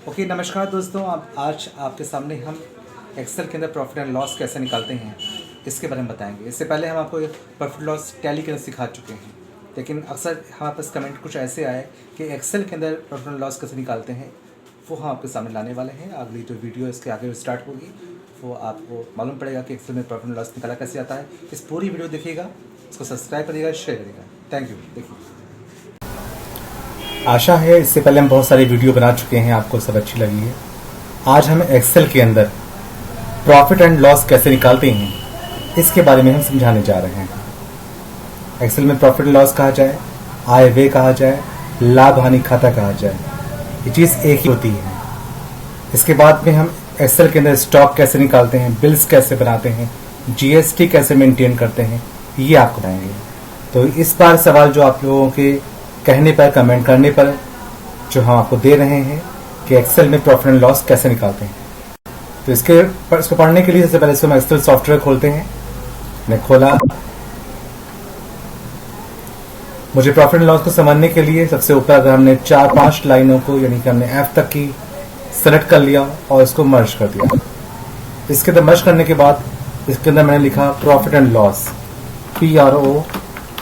Okay, नमस्कार दोस्तों। आज आपके सामने हम एक्सेल के अंदर प्रॉफिट एंड लॉस कैसे निकालते हैं इसके बारे में बताएंगे। इससे पहले हम आपको प्रॉफिट लॉस टैली के अंदर सिखा चुके हैं, लेकिन अक्सर हमारे पास कमेंट कुछ ऐसे आए कि एक्सेल के अंदर प्रॉफिट एंड लॉस कैसे निकालते हैं, वो हम आपके सामने लाने वाले हैं। अगली जो वीडियो इसके आगे स्टार्ट होगी वो आपको मालूम पड़ेगा कि एक्सेल में प्रॉफिट एंड लॉस निकाला कैसे आता है। इस पूरी वीडियो देखिएगा, इसको सब्सक्राइब करिएगा, शेयर करिएगा। Thank you. देखिए, आशा है इससे पहले हम बहुत सारी वीडियो बना चुके हैं, आपको सब अच्छी लगी है। आज हम एक्सेल के अंदर प्रॉफिट एंड लॉस कैसे निकालते हैं इसके बारे में हम समझाने जा रहे हैं। एक्सेल में प्रॉफिट एंड लॉस कहा जाए, आय व्यय कहा जाए, लाभ हानि खाता कहा जाए, ये चीज़ एक ही होती है। इसके बाद में हम एक्सेल के अंदर स्टॉक कैसे निकालते हैं, बिल्स कैसे बनाते हैं, जीएसटी कैसे मेंटेन करते हैं, ये आपको बताएंगे। तो इस बार सवाल जो आप लोगों के कहने पर, कमेंट करने पर जो हम आपको दे रहे हैं कि एक्सेल में प्रॉफिट एंड लॉस कैसे निकालते हैं, तो इसको पढ़ने के लिए सबसे पहले हम एक्सेल सॉफ्टवेयर खोलते हैं। मैंने खोला। मुझे प्रॉफिट एंड लॉस को समझने के लिए सबसे ऊपर अगर हमने 4-5 लाइनों को, यानी कि हमने एफ तक की सेलेक्ट कर लिया और इसको मर्ज कर दिया। इसके अंदर मर्ज करने के बाद इसके अंदर मैंने लिखा profit and loss, PROFIT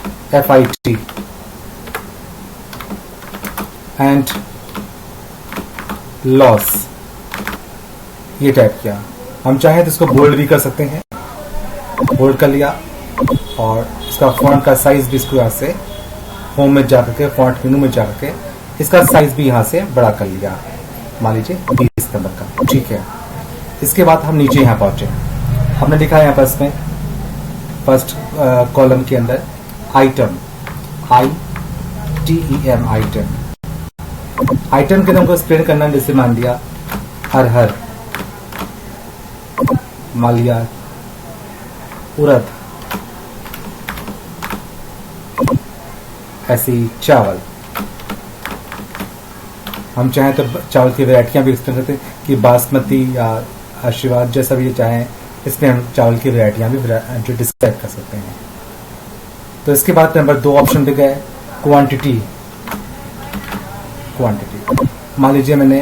and loss, ये टाइप किया। हम चाहें तो इसको बोल्ड भी कर सकते हैं, बोल्ड कर लिया। और इसका फॉन्ट का साइज भी इसको यहाँ से होम में जाकर के, फॉन्ट मेनू में जाकर के इसका साइज भी यहाँ से बड़ा कर लिया, मान लीजिए 20 नंबर का, ठीक है। इसके बाद हम नीचे यहाँ पहुंचे। हमने लिखा है यहाँ पर इसमें फर्स्ट कॉलम के अंदर आइटम, ITEM, आइटम। आइटम के नाम को स्प्रेड करना, जैसे मान लिया अरहर, मान लिया उड़द, ऐसी चावल। हम चाहें तो चावल की वैरायटियां भी एक्सप्लेन करते हैं कि बासमती या आशीर्वाद, जैसा भी चाहें इसमें हम चावल की वैरायटियां भी जो डिस्क्राइब कर सकते हैं। तो इसके बाद नंबर 2 ऑप्शन पे गए, क्वांटिटी। मान लीजिए मैंने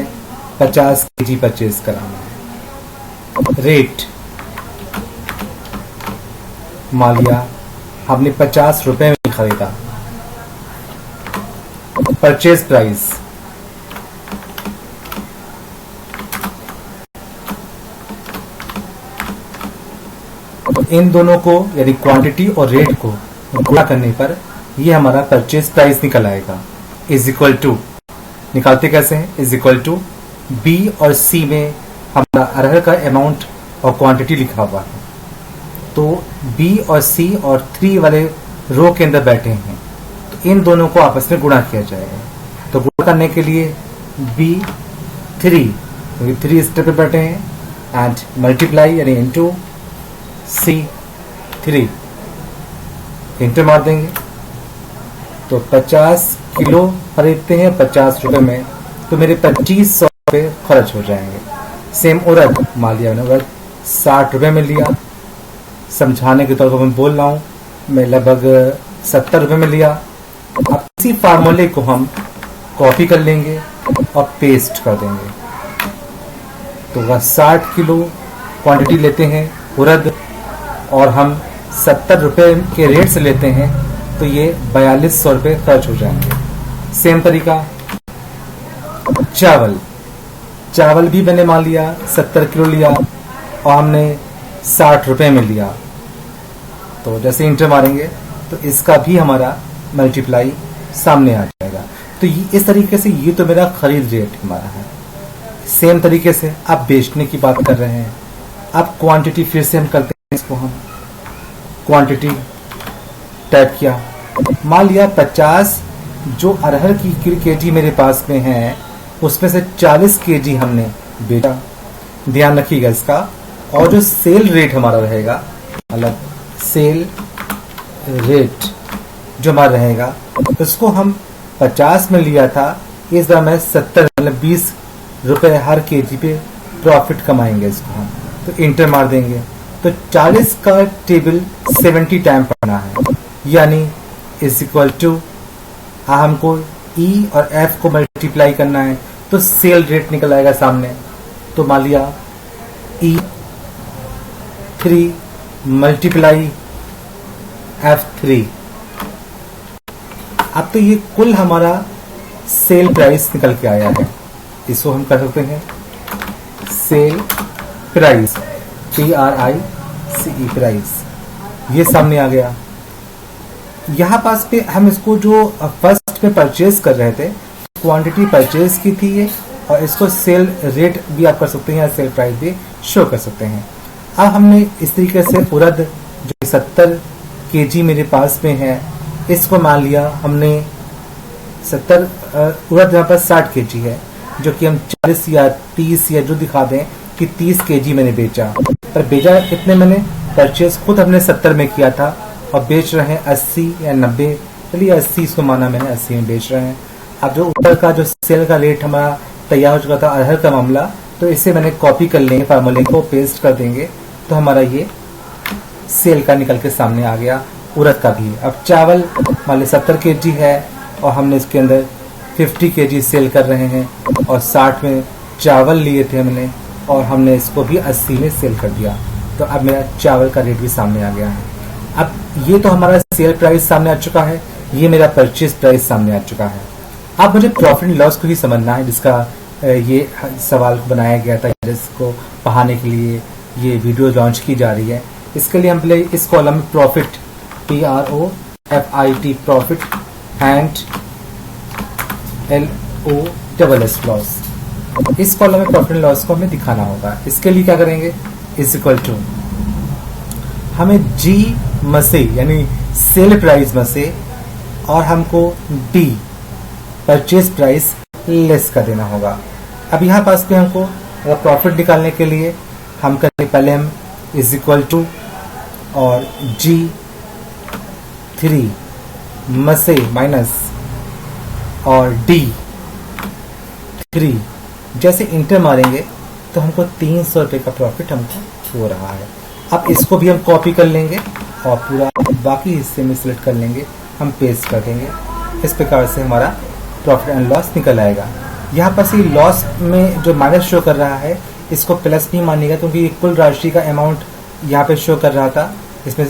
50 kg परचेज कराना है। रेट, मान लिया हमने 50 रुपए में खरीदा। परचेज प्राइस, इन दोनों को यानी क्वांटिटी और रेट को गुणा करने पर ये हमारा परचेज प्राइस निकल आएगा। इज इक्वल टू, निकालते कैसे हैं, इज इक्वल टू बी और सी में हमारा अरहर का अमाउंट और क्वांटिटी लिखा हुआ है, तो बी और सी और 3 वाले रो के अंदर बैठे हैं, तो इन दोनों को आपस में गुणा किया जाएगा। तो गुणा करने के लिए B3, क्योंकि 3 स्टेप पे बैठे हैं, एंड मल्टीप्लाई यानी इंटू C3, इंटर मार देंगे। तो 50 किलो खरीदते हैं 50 रुपए में, तो मेरे 2500 रुपये खर्च हो जाएंगे। सेम उड़द, मान लिया मैंने उड़द 60 रुपए में लिया, समझाने के तौर पर मैं बोल रहा हूँ, मैं लगभग 70 रुपए में लिया। अब इसी फार्मूले को हम कॉपी कर लेंगे और पेस्ट कर देंगे। तो वह 60 किलो क्वांटिटी लेते हैं उड़द और हम 70 रुपए के रेट से लेते हैं, तो ये 4200 रुपये खर्च हो जाएंगे। सेम तरीका चावल भी मैंने मान लिया 70 किलो लिया और हमने 60 रुपए में लिया, तो जैसे इंटर मारेंगे तो इसका भी हमारा मल्टीप्लाई सामने आ जाएगा। तो इस तरीके से ये तो मेरा खरीद रेट हमारा है। सेम तरीके से आप बेचने की बात कर रहे हैं, अब क्वांटिटी फिर से हम करते हैं, इसको हम क्वांटिटी टाइप किया। मान लिया 50 जो अरहर की केजी मेरे पास में है, उसमें से 40 केजी हमने बेचा, ध्यान रखिएगा इसका। और जो सेल रेट हमारा रहेगा, मतलब सेल रेट जो हमारा रहेगा, उसको हम 50 में लिया था, इस बार मैं 70 मतलब 20 रुपए हर केजी पे प्रॉफिट कमाएंगे इसको हम। तो इंटर मार देंगे, तो 40 का टेबल 70 टाइम पढ़ना है, यानी इज इक्वल टू हमको ई और एफ को मल्टीप्लाई करना है, तो सेल रेट निकल आएगा सामने। तो मान लिया E3 मल्टीप्लाई F3। अब तो ये कुल हमारा सेल प्राइस निकल के आया है। इसको हम कर सकते हैं सेल प्राइस, PRICE प्राइस, ये सामने आ गया। यहाँ पास पे हम इसको जो फर्स्ट में परचेज कर रहे थे, क्वांटिटी परचेज की थी ये, और इसको सेल रेट भी आप कर सकते हैं या सेल प्राइस भी शो कर सकते हैं। अब हमने इस तरीके से उड़द जो 70 kg मेरे पास में है, इसको मान लिया हमने 70 उड़द यहाँ पर 60 kg है, जो कि हम 40 या 30 या जो दिखा दें कि 30 kg मैंने बेचा। पर बेचा कितने मैंने, परचेज खुद हमने 70 में किया था और बेच रहे हैं 80 या 90, चलिए 80 इसको माना मैंने, 80 में बेच रहे हैं। अब जो ऊपर का जो सेल का रेट हमारा तैयार हो चुका था अरहर का मामला, तो इसे मैंने कॉपी कर लेंगे, फार्मूले को पेस्ट कर देंगे, तो हमारा ये सेल का निकल के सामने आ गया, उड़द का भी। अब चावल मान लीजिए 70 kg है और हमने इसके अंदर 50 kg सेल कर रहे हैं, और 60 में चावल लिए थे हमने, और हमने इसको भी 80 में सेल कर दिया। तो अब मेरा चावल का रेट भी सामने आ गया है। अब ये तो हमारा सेल प्राइस सामने आ चुका है, ये मेरा परचेज प्राइस सामने आ चुका है। अब मुझे प्रॉफिट एंड लॉस को भी समझना है, जिसका ये सवाल बनाया गया था, जिसको पढ़ाने के लिए ये वीडियो लॉन्च की जा रही है। इसके लिए हम पहले इस कॉलम में profit, PROFIT profit and LOSS loss, इस कॉलम में प्रॉफिट एंड लॉस को हमें दिखाना होगा। इसके लिए क्या करेंगे, इज इक्वल टू हमें G में से यानी सेल प्राइस में से, और हमको D परचेज प्राइस लेस कर देना होगा। अब यहाँ पास पे हमको प्रॉफिट निकालने के लिए हम करेंगे, पहले हम इज इक्वल टू और G3 में से माइनस और D3, जैसे इंटर मारेंगे तो हमको 300 रुपये का प्रॉफिट हमको हो रहा है। अब इसको भी हम कॉपी कर लेंगे और पूरा बाकी हिस्से में सिलेक्ट कर लेंगे, हम पेस्ट कर देंगे। इस प्रकार से हमारा प्रॉफिट एंड लॉस निकल आएगा। यहाँ पर से लॉस में जो माइनस शो कर रहा है, इसको प्लस नहीं मानिएगा, क्योंकि कुल राशि का अमाउंट यहाँ पे शो कर रहा था। इसमें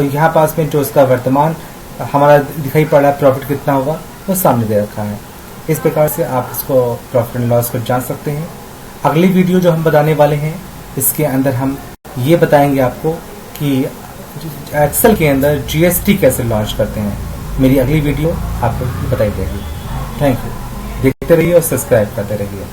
यहाँ पास में जो इसका वर्तमान हमारा दिखाई पड़ रहा है प्रॉफिट कितना होगा, वो सामने दे रखा है। इस प्रकार से आप इसको प्रॉफिट एंड लॉस को जान सकते हैं। अगली वीडियो जो हम बताने वाले हैं, इसके अंदर हम ये बताएंगे आपको कि एक्सेल के अंदर GST कैसे लॉन्च करते हैं। मेरी अगली वीडियो आपको बताई जाएगी। थैंक यू, देखते रहिए और सब्सक्राइब करते रहिए।